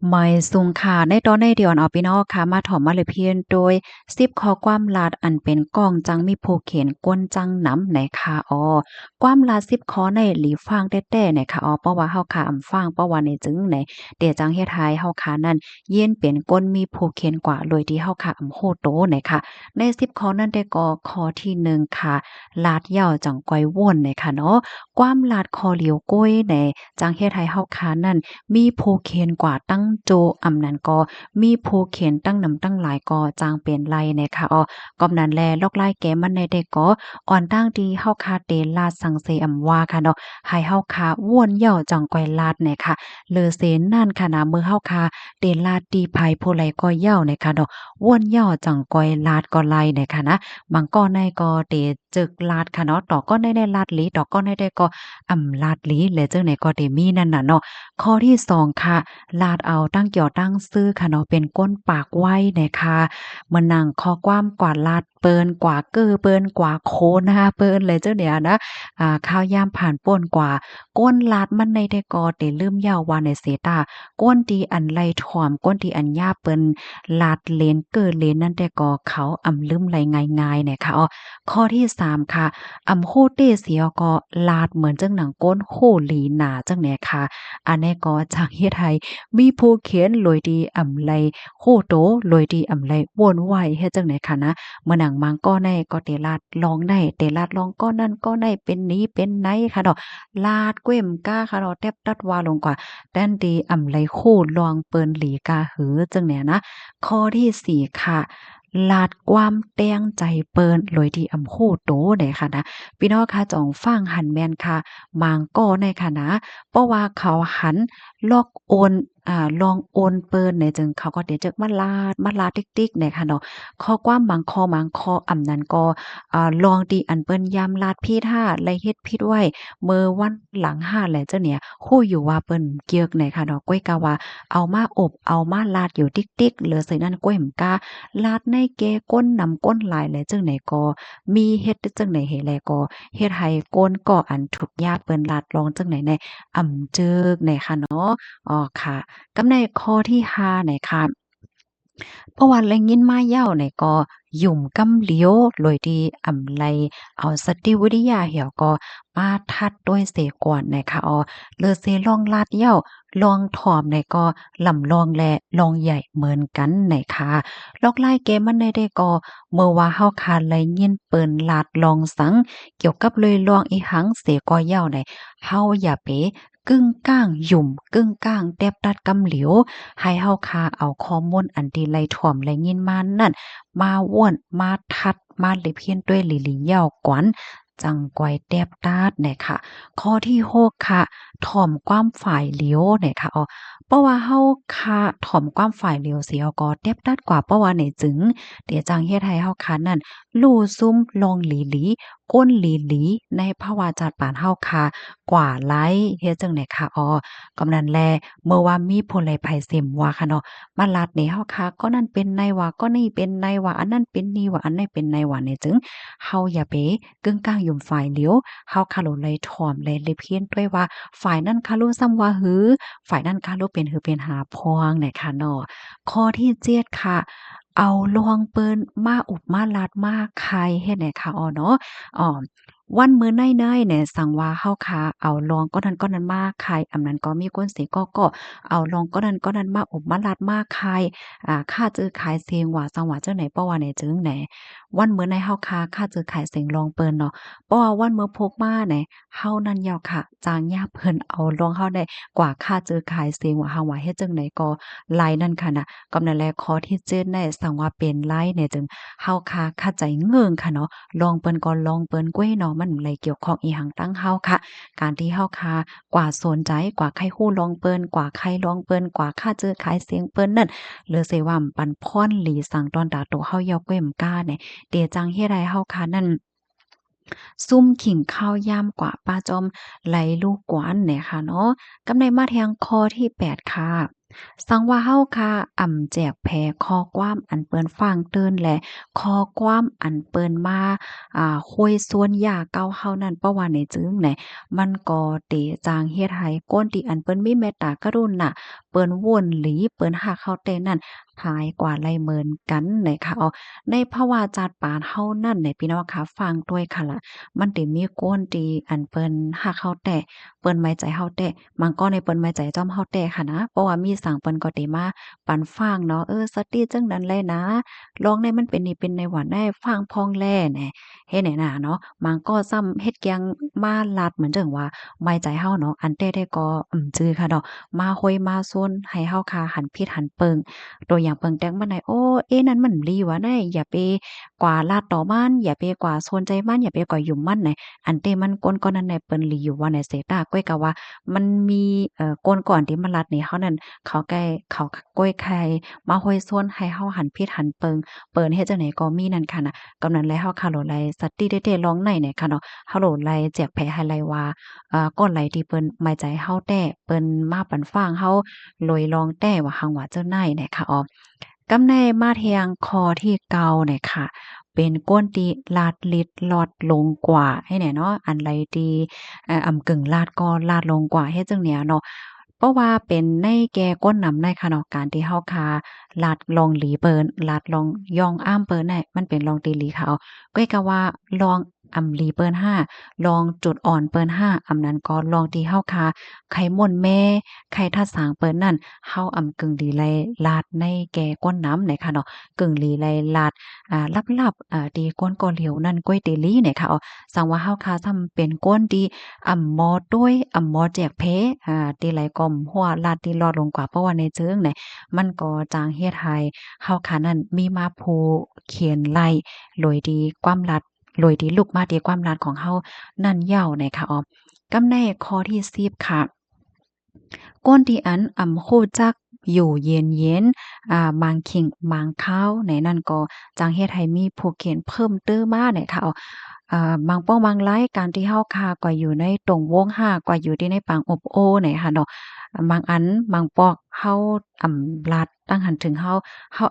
ไม่สูงค่ะในตอนในเดียวเอาพี่น้องค่ะมาถอมมาเลยเพียนโดย10ข้อความลัดอันเป็นกองจังมีผู้เขียนก้นจังหนำไหนค่ะความลัด10ข้อในหลีฟังแต้ๆไหนค่ะเพราะว่าเฮาค่ะฟังเพราะว่าในจึงไหนเดี๋ยวจังเฮ็ดให้เฮาค่ะนั้นเย็นเป็นก้นมีผู้เขียนกว่าโดยที่เฮาค่ะโฮโตไหนค่ะใน10ข้อนั้นได้ก็ข้อที่1ค่ะลาดยาวจังก้อยว่นไหนค่ะเนาะความลาดคอเหลียวก้อยไหนจังเฮ็ดให้เฮาค่ะนั้น มีผู้เขียนกว่าตั้งโจอำนั้นก็มีผู้เขียนตั้งนำตั้งหลายก็จางเป็นไรนะคะก็นั้นแลลอกไล่แกมันในได้ก็อ่อนตั้งดีเฮาคาเตลาดสังเสอำว่าค่ะเนาะให้เฮาคาว่วนเหย่าจังก้อยลาดเนี่ยค่ะเลอเสนนั่นค่ะนะมือเฮาคาเตลาดดีไผผู้ใดก็เหย่าเนี่ยค่ะเนาะว่วนเหย่าจังก้อยลาดก็ไล่เนี่ยค่ะนะบางก้อนในก็เตจึกลาดค่ะเนาะต่อก้อนได้ลาดหลีต่อก้อนได้ก็ลาดหลีและจังไหนก็เตมีนั่นน่ะเนาะ ข้อที่2ค่ะลาดเอาตั้งเกี่ยวตั้งซื่อค่ะเนาะเป็นก้นปากไว้นะคะเมื่อนั่งข้อความกว่าลาดเปิ้นกว่าเก้อเปิ้นกว่าโคนนะคะเปิ้นเลยเจ้าเนี่ยนะข้าวยามผ่านป่นกว่าก้นลาดมันในได้กอเตลืมยาวว่าในเสตาก้นที่อันไล่ถ่อมก้นที่อันยาเปิ้นลาดเลนเก้อเลนนั่นแต่ก็เขาลืมไหลง่ายๆเนี่ยค่ะข้อที่3ค่ะโฮเต้เสียก็ลาดเหมือนจังหนังก้นโหหลีหนาจังเนี่ยค่ะ อันนี้ก็จากเฮ็ดให้มีผู้เขียนโดยที่ไลโคโตโดยที่ไลว่นไหวเฮ็ดจังได๋ค่ะนะเมื่อหนังมังก็ในก็เตลาดลองได้เตลาดลองก็นั่นก็ได้เป็นนี้เป็นไหนค่ะดอกลาดเกว้มก้าค่ะดอกแทบตัดว่าลงกว่าแต้นดีไลโคลองเปิ้นหลีกาหือจังเนี่ยนะข้อที่4ค่ะลาดความแต้งใจเปิ้นโดยที่โคโตได้ค่ะนะพี่น้องค่ะจองฟังหันแม่นค่ะมางก็ในค่ะนะ เพราะว่าเขาหันลอกโอนลองโอนเปิ้นเนี่ยจึงเขาก็เดี๋ยวจะมาลาดติ๊กๆเนี่ยค่ะเนาะข้อความบางข้อนั้นก็ลองดีอันเปิ้นย้ำลาดผิดห้าและเฮ็ดผิดไว้เมื่อวันหลังห้าแหละเจ้าเนี่ยฮู้อยู่ว่าเปิ้นเกียกเนี่ยค่ะเนาะก้อยกะว่าเอามาอบเอามาลาดอยู่ติ๊กๆเหลือใส่นั้นก้อยหมกาลาดในแก่ก้นนำก้นหลายแหละจังไหนก็มีเฮ็ดจังไหนให้แลก็เฮ็ดให้ก้นก็อันทุกข์ยากเปิ้นลาดลองจังไหนใน เจิกหน่อยค่ะเนาะอ๋อค่ะกำในข้อที่5หน่อยค่ะเพราะว่าแลยินมาเหย้าเนี่ยก็หยุ่มกำเหลียวโดยที่ไลเอาสติวิทยาเหี่ยวก็มาทัดด้วยเสกวนนะคะเลอเซลองลาดเหย้าลองถ่อมเนี่ยก็ลำลองแลลองใหญ่เหมือนกันนะคะลอกไล่เกมมันได้ก็เมื่อว่าเฮาคาไลยินเปิ้นลาดลองสังเกี่ยวกับเลยลองอีหังเสก็เหย้าเนี่ยเฮาอย่าไปกึ้งก้างหยุ่มกึ้งก้างแตบตัดกำเหลียว ให้เฮาค่ะเอาข้อมูลอันที่ไล่ถ่วมไล่ยินมานั่นมาว่วนมาทัดมาเลยเพี้ยนด้วยหลีหลีเหย้ากวนจังกวยแตบตาดเนี่ยค่ะข้อที่6ค่ะถ่อมความฝ่ายเหลียวเนี่ยค่ะเพราะว่าเฮาค่ะถ่อมความฝ่ายเหลียวเสียก็แตบตัดกว่าเพราะว่าเนี่ยจึงเดี๋ยวจังเฮ็ดให้เฮาค่ะนั่นลู่ซุ่มลองหลีหลีก้นหลีหลีในภาวะจัดปานเฮาค่ะกว่าหลายเฮ็ดจังได๋ค่ะกำนันแลเมื่อว่ามีผู้ใดไผเสมว่าค่ะเนาะมาลัดนี่เฮาค่ะก็นั่นเป็นในว่าก็นี่เป็นในว่าอันนั้นเป็นนี่ว่าอันนี้เป็นในว่าเนี่ยจึงเฮาอย่าไปกึ่งกลางอยู่ฝ่ายเดียวเฮาค่ะโลเลยถ่อมเลยเลยเพี้ยนด้วยว่าฝ่ายนั้นค่ะรู้ซ้ำว่าหือฝ่ายนั้นค่ะรู้เป็นหือเป็นหาพวงเนี่ยค่ะเนาะข้อที่7ค่ะเอาลวงเปิ้นมาอุบมาลัดมาคายเฮ็ดให้ค่ะเนาะอ้อวันมื้อไหนๆเนี่ยสั่งว่าเฮาค่ะเอาลองก็นั้นมาคายอันนั้นก็มีคนสิก็เอาลองก็นั้นมาอบมาลัดมาคายค่าจื้อขายเสียงว่าจังหวะจังไหนเพราะว่าเนี่ยจึงแหนวันมื้อในเฮาค่าจื้อขายเสียงลองเปิ้นเนาะเพราะว่าวันมื้อพกมาแหนเฮานั่นแล้วค่ะจางยาเพิ่นเอาลองเฮาได้กว่าค่าจื้อขายเสียงว่าเฮาว่าเฮ็ดจังไดก็หลายนั่นค่ะน่ะก็นั่นแหละข้อที่7ได้สั่งว่าเป็นหลายเนี่ยจึงเฮาค่าใจเงิงค่ะเนาะ ลองเปิ้นก็ลองเปิ้นกว้ยเนาะมันเลยเกี่ยวข้องอีหังตั้งเฮาค่ะการที่เฮาค่ะกว่าสนใจกว่าใครฮู้ลองเปิ้นกว่าใครลองเปิ้นกว่าค่าเจอขายเสียงเปิ้นนั่นหรือสิว่าปันพ่อนหลีสังตอนตาโตเฮาเยาเก้มก้าเนี่ยเตจังเฮ็ดให้เฮาค่ะนั่นซุ่มขิงข้าวยามกว่าป้าจอมไหลลูกกวานเนี่ยค่ะเนาะกำในมาแทงข้อที่8ค่ะสังว่าเฮาค่ะแจกแผข้อความอันเปิ้นฟังเติ้นและข้อความอันเปิ้นมาคุยส่วนยาเก่าเฮานั้นเพราะว่าในจึงแหนมันก็เตจางเฮ็ดให้คนที่อันเปิ้นมีเมตตากรุณา เปิ้นว่นหลีเปิ้นหักเฮาแต่นั้นหายกว่าไล่เหมือนกันนะคะอ๋อในภาวะจัดปานเฮานั่นเนี่ยพี่น้องค่ะฟังด้วยค่ะล่ะมันสิมีคนที่อันเปิ้นหักเฮาแต่เปิ้นไว้ใจเฮาแต่บางก็ในเปิ้นไว้ใจจ้อมเฮาแต่ค่ะนะเพราะว่ามีสังเปิ้นก็สิมาปันฟังเนาะสติจังนั้นแลนะลองในมันเป็นนี่เป็นในหว่าได้ฟังพ้องแลแหน่เฮ็ดแหน่น่ะเนาะบางก็ซ้ำเฮ็ดเกียงมาลัดเหมือนจังว่าไว้ใจเฮาเนาะอันแต่ได้ก็จื้อค่ะดอกมาห้อยมาซนให้เฮาคาหันผิดหันเปิง ตัวอย่างเปิงแตงมันไหนโอ้เอ๊ะนั่นมันลีวะได้อย่าไปกว่าลาดต่อมันอย่าไปกว่าโซนใจมันอย่าไปกว่าหยุ่มมันไหนอันเตมันก้นก้อนนั้นไหนเปิ้นลีอยู่ว่าไหนเสตาก้อยกะว่ามันมีก้นก่อนที่มันลัดนี่เขานั่นเขาใกล้เขาก้อยใครมาห้อยส้นให้เฮาหันผิดหันเปิงเปิ้นเฮ็ดจังไหนก็มีนั่นค่ะน่ะกำนั้นแล้วเฮาคาโหลไลสติเด้ๆลองไหนเนี่ยค่ะเนาะเฮาโหลไลแจกแผให้ไลว่าก้อนไหลที่เปิ้นหมายใจเฮาแต่เปิ้นมาปันฟ้างเฮาลอยลองแต่ว่าหังว่าเจ้าไหนเนี่ยค่ะอ๋อ กำในมาเทียงคอที่เกาเนี่ยค่ะเป็นก้นที่ลาดลิดลอดลงกว่าให้แน่เนาะอันไรที่อำกึ่งลาดก็ลาดลงกว่าเฮ็ดจังเนี้ยเนาะเพราะว่าเป็นในแก่ก้นนำในค่ะเนาะการที่เฮาคาลาดลองหลีเปิ้นลาดลองย่องอ้ามเปิ้นน่ะมันเป็นลองตีหลีเขาก็กะว่าลองอำหลีเปิ้นห้าลองจุดอ่อนเปิ้นห้าอำนั้นก็ลองที่เฮาคาไขม่นแม่ไขทัดสางเปิ้นนั่น เฮาอำกึ่งดีไลลาดในแก่ก้นน้ำเนี่ยค่ะเนาะกึ่งลีไลลาดลับๆดีก้นก่อเหลียวนั่นก้วยเตลีเนี่ยค่ะสังว่าเฮาคาซ้ำเป็นก้นดีมอด้วยมอแจกเพตีไหลกอมหัวลาดที่รอดลงกว่าเพราะว่าในเจิงเนี่ยมันก็จางเฮ็ดให้เฮาคานั้นมีมาภูเขียนไล่โดยดีความลัดโดยดีลูกมาดีความลัดของเฮานั่นยาวเนี่ยค่ะกำในข้อที่10ค่ะ ก้นที่อันฮู้จักอยู่เย็นๆบางขิงบางข้าวไหนนั่นก็จังเฮ็ดให้มีผู้เขียนเพิ่มเติมมาเนี่ยค่ะบางป้องบางไลายการที่เฮาคาก็อยู่ในตรงวงห้าก็อยู่ที่ในปางอบโอ้เนี่ยค่ะเนาะบางอันบางปอกเฮาลาดตั้งหันถึงเฮา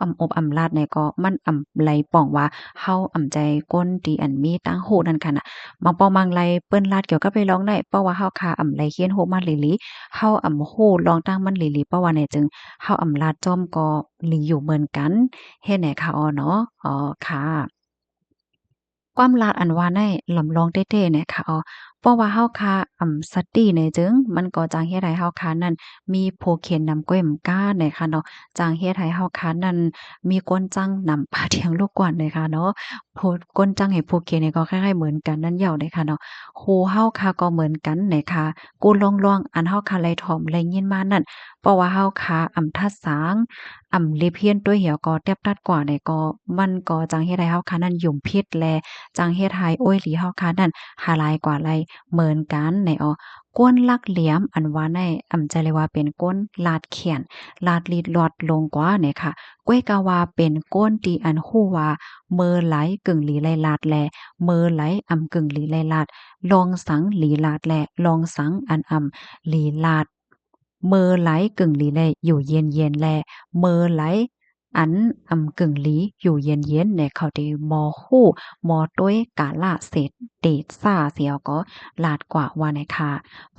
อบลาดเนี่ยก็มันไหลป่องว่าเฮาใจก้นที่อันมีตั้งโหนั่นค่ะน่ะบางปอกบางไลเปิ้นลาดเกี่ยวกับไปร้องได้เพราะว่าเฮาคาไหลเขียนโหมาหลีๆ เฮาฮู้ลองตั้งมันหลีๆเพราะว่าไหนจึงเฮาลาดจ้อมก็หลีอยู่เหมือนกันเฮ็ดให้ค่ะเนาะค่ะความลาดอันว่าในลำลองเต้ๆเนี่ยค่ะเพราะว่าเฮาค่ะสติเนี่ยจึงมันก็จังเฮ็ดให้เฮาค่ะนั้นมีผู้เขียนนำก้อยมก้าเนี่ยค่ะเนาะจังเฮ็ดให้เฮาค่ะนั้นมีคนจังนำปาเทียงลูกกวนเนี่ยค่ะเนาะผู้คนจังให้ผู้เขียนเนี่ยก็คล้ายๆเหมือนกันนั่นเหย้าเนี่ยค่ะเนาะครูเฮาค่ะก็เหมือนกันเนี่ยค่ะกูลองๆอันเฮาค่ะไล่ถ่อมไล่ยินมานั่นเพราะว่าเฮาค่ะทัดสางเลเพียนตัวเหี่ยวก็แตบตัดกว่าเนี่ยก็มันก็จังเฮ็ดให้เฮาค่ะนั้นยุ่มพิษแล จังเฮ็ดให้โอ้ยหลีเฮาค่ะนั่นหาหลายกว่าหลายเหมือนกันในก้นลักเหลี่ยมอันว่าในใจเลยว่าเป็นก้นลาดเขียนลาดลีดลอดลงกว่าเนี่ยค่ะก้วยกะว่าเป็นก้นที่อันฮู้ว่าเมอไหลกึ่งหลีไลลาดแลเมอไหลกึ่งหลีไลลาดลองสังหลีลาดแลลองสังอันหลีลาดเมอไหลกึ่งหลีแลอยู่เย็นๆแลเมอไหล อันกึ่งหลีอยู่เย็นๆเนี่ยเขาได้มอฮู้มอต้วยกาละเศษเดชซ่าเสียวก็ลาดกว่าว่าในค่ะ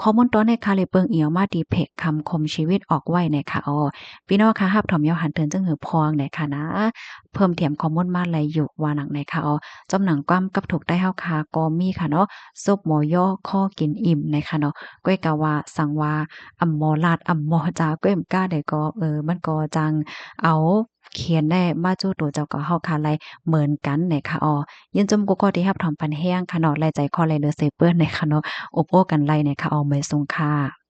ข้อมูลตอนในค่ะเลยเปิงเอียวมาดีเพกคำคมชีวิตออกไว้ในค่ะพี่น้องค่ะฮับถอมยอหันเทินจังหือพองในค่ะนะเพิ่มเติมข้อมูลมาหลายอยู่ว่าหนังในค่ะจำหนังความกับถูกได้เฮาค่ะก็มีค่ะเนาะซุปหมอย่อข้อกินอิ่มในค่ะเนาะก้อยกะว่าสังว่าหมอลาดหมอจาก้วยมก้าได้ก็มันก็จังเอา เขียนได้มาจู้ตัวเจ้าก็เฮาค่ะไลเหมือนกันในค่ะยินจมกุก็ที่รับถอมปันแห้งค่ะเนาะไลใจคอไลเลือเซเปิ้นในค่ะเนาะอบโอ้กันไลในค่ะไม่ทรงค่ะ